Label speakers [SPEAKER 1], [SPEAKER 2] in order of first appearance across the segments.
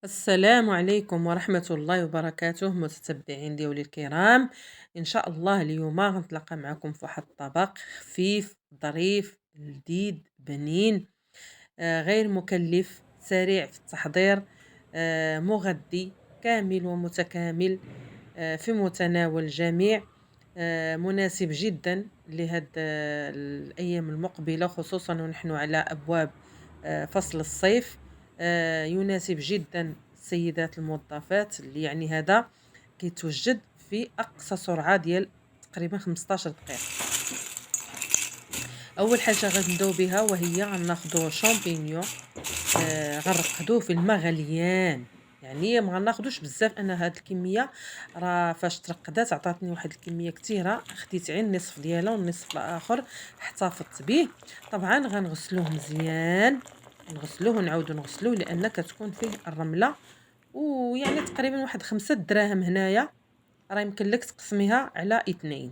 [SPEAKER 1] السلام عليكم ورحمة الله وبركاته متتبعين ديالي الكرام. إن شاء الله اليوم غنتلاقى معكم في واحد الطبق خفيف ظريف لذيذ بنين، غير مكلف، سريع في التحضير، مغذي كامل ومتكامل، في متناول الجميع، مناسب جدا لهاد الأيام المقبلة، خصوصا ونحن على أبواب فصل الصيف. يناسب جدا السيدات الموظفات اللي يعني هذا كيتوجد في أقصى سرعة ديال تقريبا 15 دقيقة. أول حاجة غنبداو بها وهي غناخدو شامبينيون، غنرقدوه في الماء غليان، يعني ما غناخدوش بزاف. انا هاد الكميه راه فاش ترقدات عطاتني واحد الكميه كثيره، خديت غير النصف ديالها والنصف الاخر احتفظت به. طبعا غنغسلوه مزيان، نغسلوه ونعاودو نغسلوه لان كتكون فيه الرمله، ويعني تقريبا واحد 5 دراهم هنايا، راه يمكن لك تقسميها على 2.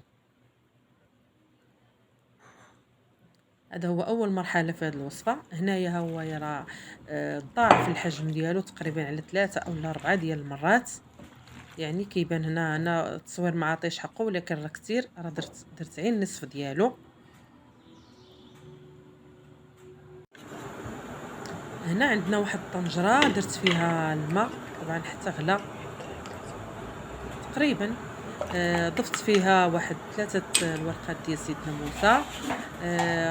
[SPEAKER 1] هذا هو اول مرحله في هذه الوصفه. هنايا هو يرى ضاعف الحجم ديالو تقريبا على 3 او 4 ديال المرات، يعني كيبان هنا انا التصوير ما عطيش حقه، ولكن راه كثير، راه درت غير النصف ديالو. هنا عندنا واحد الطنجره درت فيها الماء طبعا حتى غلا تقريبا. ضفت فيها واحد 3 الورقات ديال زيت ناموسه،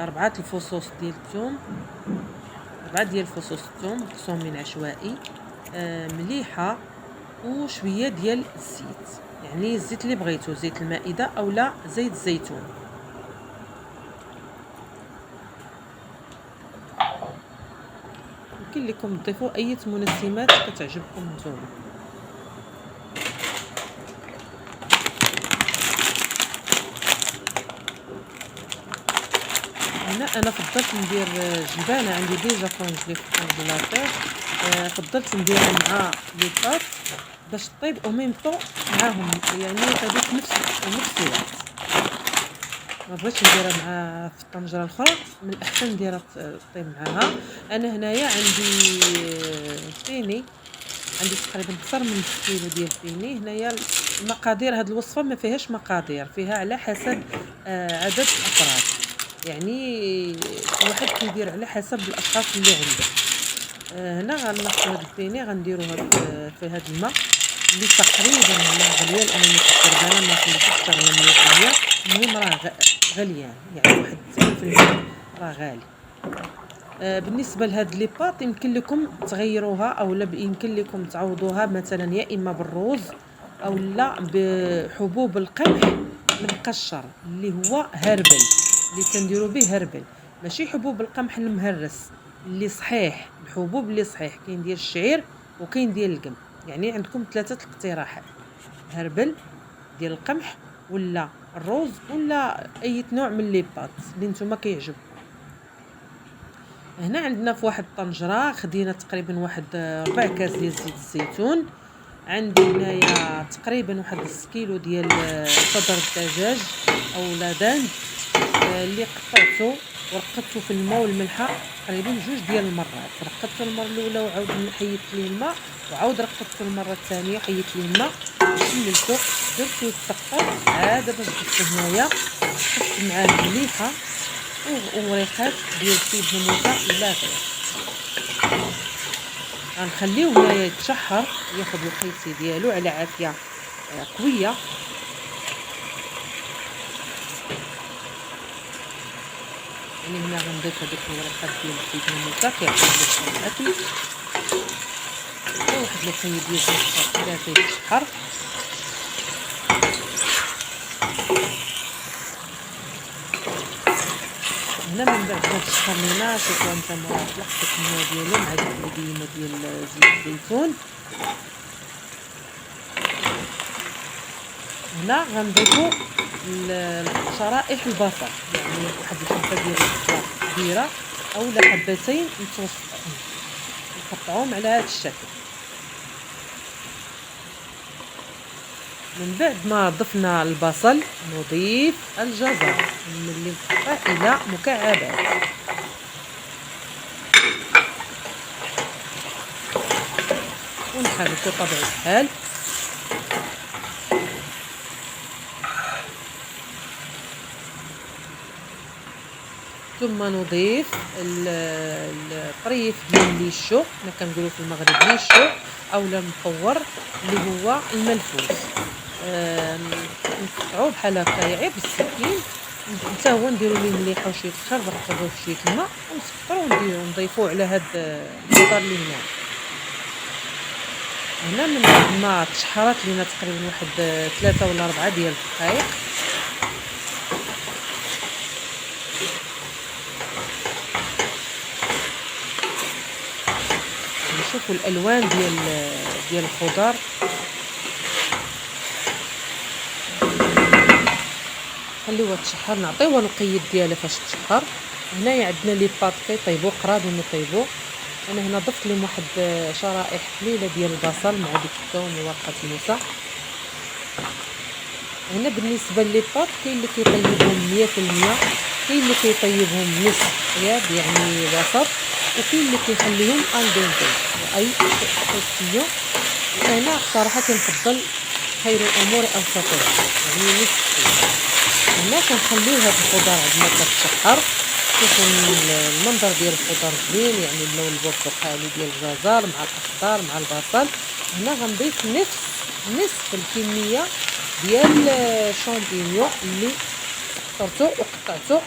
[SPEAKER 1] 4 الفصوص ديال الثوم، 4 ديال فصوص الثوم مقسومين عشوائي، مليحه، وشويه ديال الزيت، يعني الزيت اللي بغيتو، زيت المائده اولا زيت الزيتون. يمكن لكم تضيفوا اي منسمات كتعجبكم نتوما. هنا انا فضلت ندير جبانه، عندي ديجا كونجلي في الكونجيلاتور، فضلت نديرها مع لي باط باش طيب او ميم طون معاهم، يعني هذوك في نفس الوقت. ما بغيتش نديرها مع في الطنجره الاخرى، من الاحسن نديرها طيب معاها. انا هنايا عندي فيني، عندي تقريبا اكثر من كيلو ديال البيني. هنايا المقادير، هاد الوصفه ما فيهاش مقادير، فيها على حسب عدد الافراد، يعني الواحد كيدير على حسب الاشخاص اللي عنده. هنا غناخذ هاد البيني غنديروها في هاد الماء اللي تقريبا هنا غليان، لانني كنت دربانه ما خليتوش تغلى 100%. المهم راه غليان، يعني واحد 90% راه غالي. بالنسبه لهاد لي باط يمكن لكم تغيروها او لا يمكن لكم تعوضوها مثلا يا اما بالرز او لا بحبوب القمح المقشر اللي هو هربل، اللي تنديروا به هربل، ماشي حبوب القمح المهرس اللي صحيح. الحبوب اللي صحيح كاين ديال الشعير وكاين ديال القمح، يعني عندكم 3 اقتراحات: هربل ديال القمح ولا الرز ولا اي نوع من لي باط اللي نتوما كيعجبكم. هنا عندنا في واحد الطنجره خدينا تقريبا واحد 4 كاس ديال زيت الزيتون. عندي هنايا تقريبا واحد 1 كيلو ديال صدر الدجاج او لادان، اللي قطعته ورقدته في الماء والملحه تقريبا 2 ديال المرات. رقدته المره الاولى وعاود حيدت ليه الماء، وعاود رقدته المره الثانيه حيدت ليه الماء، كملته درته يتسقط عاد باش ضفت هنايا، ضفت معاه مليحه وريحات ديال سيد نموسه لا غير. غنخليوه هنايا يتشحر، ياخذ الخيط ديالو على عافيه قويه. يعني هنا غنضيف هذوك الورقات ديال سيد نموسه كيعطيو لك الاكل، واحد الخيط ديال الزيت الى تيتشحر. هنا من بعد ما تشحر لينا شوفوا نتوما طلقت الماء ديالو مع ديك البدينه ديال زيت الزيتون. هنا غنضيفو شرائح البصل، يعني واحد الحبه ديال البصله كبيره اولا حبتين متوسطين، نقطعوهم على هذا الشكل. من بعد ما ضفنا البصل نضيف الجزر اللي مقطع الى مكعبات. ونحركو طبيعي الحال. ثم نضيف الطريف ديال ليشو، حنا كنقولو في المغرب ليشو اولا مقور، اللي هو الملفوف. نقطعوه بحال هكايا بالسكين، حتى هو نديرو ليه مليحه وشويه الخل، نرطبوه بشويه الماء ونسكرو ونضيفوه على هاد الخضر اللي هنا من بعد ما تشحرات لينا تقريبا واحد 3 ولا 4 ديال الدقائق. نشوفوا الالوان ديال الخضر. خليوها تشحر، نعطيوها القيد ديالها فاش تشحر. هنايا عندنا لي باط كيطيبوا قرابين يطيبوا. انا هنا ضفت لهم واحد شرائح قليله ديال البصل مع ديك الثوم وورقه موسى. هنا بالنسبه لي باط كاين اللي كيطيبهم 100%، كاين اللي كيطيبهم نص طياب يعني وسط، وكاين اللي كيخليهم الدنتي اي خصيو. انا بصراحه كنفضل خير الامور اوسطها يعني نص. هنا كنخليو هاد الخضر عندنا كتشحر. شوفوا المنظر ديال الخضر زوين، يعني اللون البرتقالي ديال الجزر مع الاخضر مع البصل. هنا غنضيف نصف الكميه ديال الشامبينيون اللي قطرته وقطعته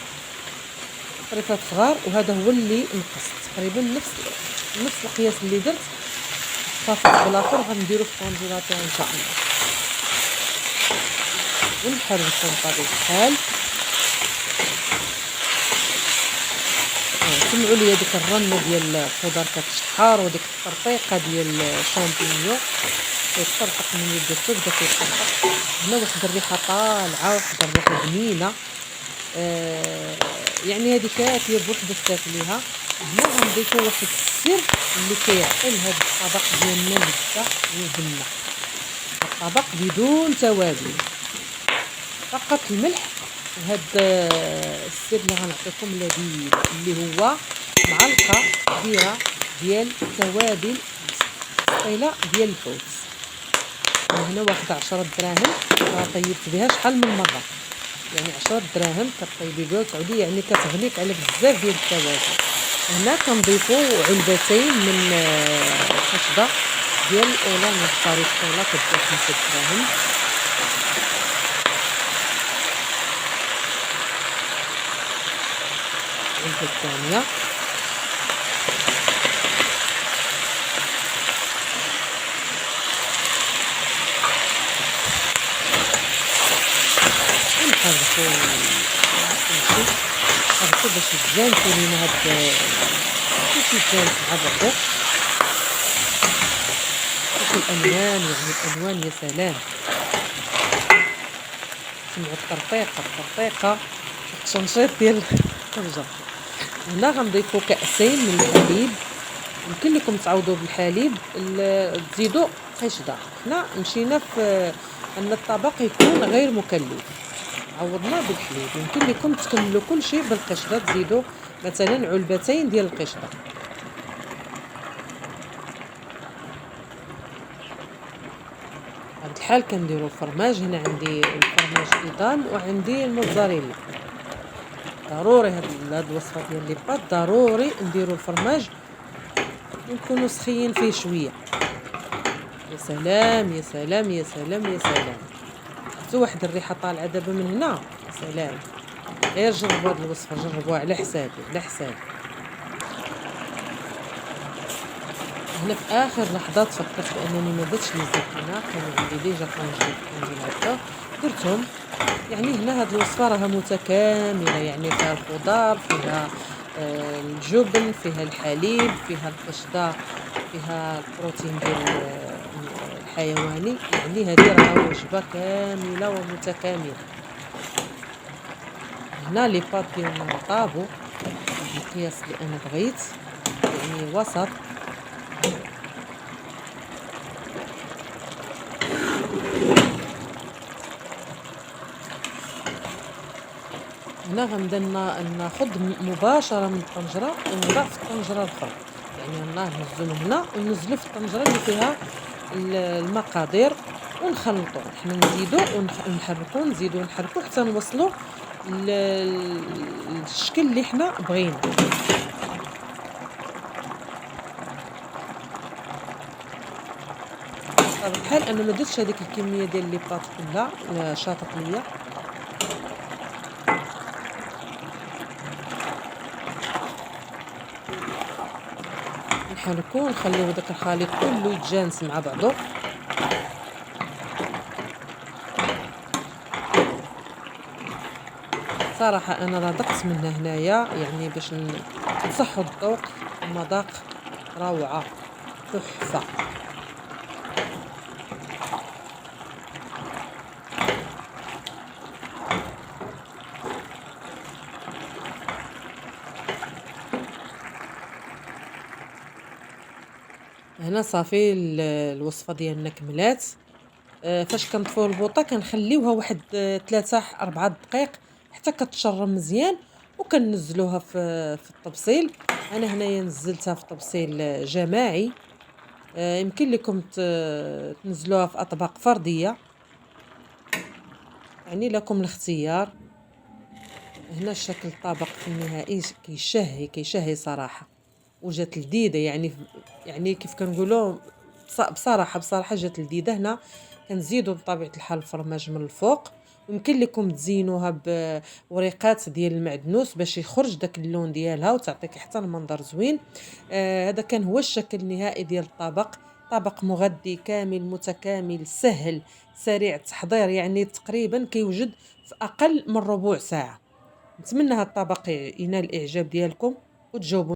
[SPEAKER 1] طريفات صغار، وهذا هو اللي نقص تقريبا نفس القياس اللي درت. صافي بالاخر غنديرو في الكونجيلاتور ان شاء الله ونحركو بطبيعه الحال. سمعوا لي ديك الرنه ديال الخضر كتشحر وديك الترقيقه ديال الشامبينيون كيطرقق من يدو بدا كيطرقق. هنا واحد الريحه طالعه، واحد الريحه بنينه. يعني هذه كافيه بوحدها تاكليها. هنا غنضيفو واحد السر اللي كيعطي لهاد الطبق ديالنا لذة وبنه. الطبق بدون توابل، فقط الملح وهاد السر اللي غنعطيكم لذيذ اللي هو معلقه كبيره ديال توابل الصيله ديال الفوت. هنا واخده 10 دراهم طيبت بها شحال من مره، يعني 10 دراهم كطيبي بها وتعودي يعني كتغنيك على بزاف ديال التوابل. هنا كنضيفو علبتين من الخشبه ديال الاولى نختاري الطوله كتبدا 5 دراهم. العلبه الثانيه نحركو باش يتجانسو لينا هاد كلشي يتجانس مع بعضو. شوفو الالوان، يعني الالوان يا سلام. سمعوا الترقيقه التنشيط ديال الخرجه. هنا غنضيفو كأسين من الحليب. يمكن لكم تعوضوا بالحليب تزيدوا قشده. حنا مشينا في ان الطبق يكون غير مكلف، عوضنا بالحليب. يمكن لكم تكملوا كل شيء بالقشده، تزيدوا مثلا علبتين ديال القشده. بهذا الحال كنديروا الفرماج. هنا عندي الفرماج ايضان وعندي الموزاريلا. ضروري هاد الوصفه ديال لي باط ضروري نديروا الفرماج ونكونوا سخيين فيه شويه. يا سلام يا سلام يا سلام يا سلام. شفتوا واحد الريحه طالعه دابا من هنا، يا سلام. غير جربوا هاد الوصفه، جربوها على حسابي على حسابي. هنا في اخر لحظات فكرت بانني ما درتش لي زيتونه، كانوا عندي ديجا كونجيلاتور درتهم. يعني هنا هاد الوصفه راها متكامله، يعني فيها الخضار، فيها الجبن، فيها الحليب، فيها القشده، فيها البروتين ديال الحيواني. يعني هذه راها وجبه كامله ومتكامله. هنا لي باط ديالنا طابو بالقياس اللي انا بغيت، يعني وسط. هنا غنبدا ناخذ مباشره من الطنجره ونضع في الطنجره الاخرى، يعني الله نهزو من هنا وننزلو في الطنجرة اللي فيها المقادير ونخلطو، حنا نزيدو ونحركو نزيدو ونحركو حتى نوصلو للشكل اللي حنا بغينا. بطبيعة الحال أنا ما درتش هذيك الكمية ديال لي باط كلها، شاطت ليا. نحركو ونخليو داك الخليط كله يتجانس مع بعضو. صراحة أنا رضقت منها هنايا يعني باش نصحوا الذوق، المذاق روعة، تحفة. هنا صافي الوصفة ديالنا كملات. فاش كنطفيو البوطة كنخليوها واحد 3 4 دقايق حتى كتشرب مزيان، وكنزلوها في الطبسيل. أنا هنايا نزلتها في طبسيل جماعي. يمكن لكم تنزلوها في أطباق فردية، يعني لكم الاختيار. هنا شكل الطبق في النهائي كيشهي صراحة، وجات لذيذة يعني كيف كنقولوا بصراحة جات لذيذة. هنا كنزيدوا بطبيعة الحال الفرماج من الفوق، ويمكن لكم تزينوها بوريقات ديال المعدنوس باش يخرج داك اللون ديالها وتعطيك حتى المنظر زوين. هذا كان هو الشكل النهائي ديال الطبق. طبق مغذي كامل متكامل سهل سريع التحضير، يعني تقريبا كيوجد في أقل من ربع ساعة. نتمنى هذا الطبق ينال الإعجاب ديالكم وتجاوبوا.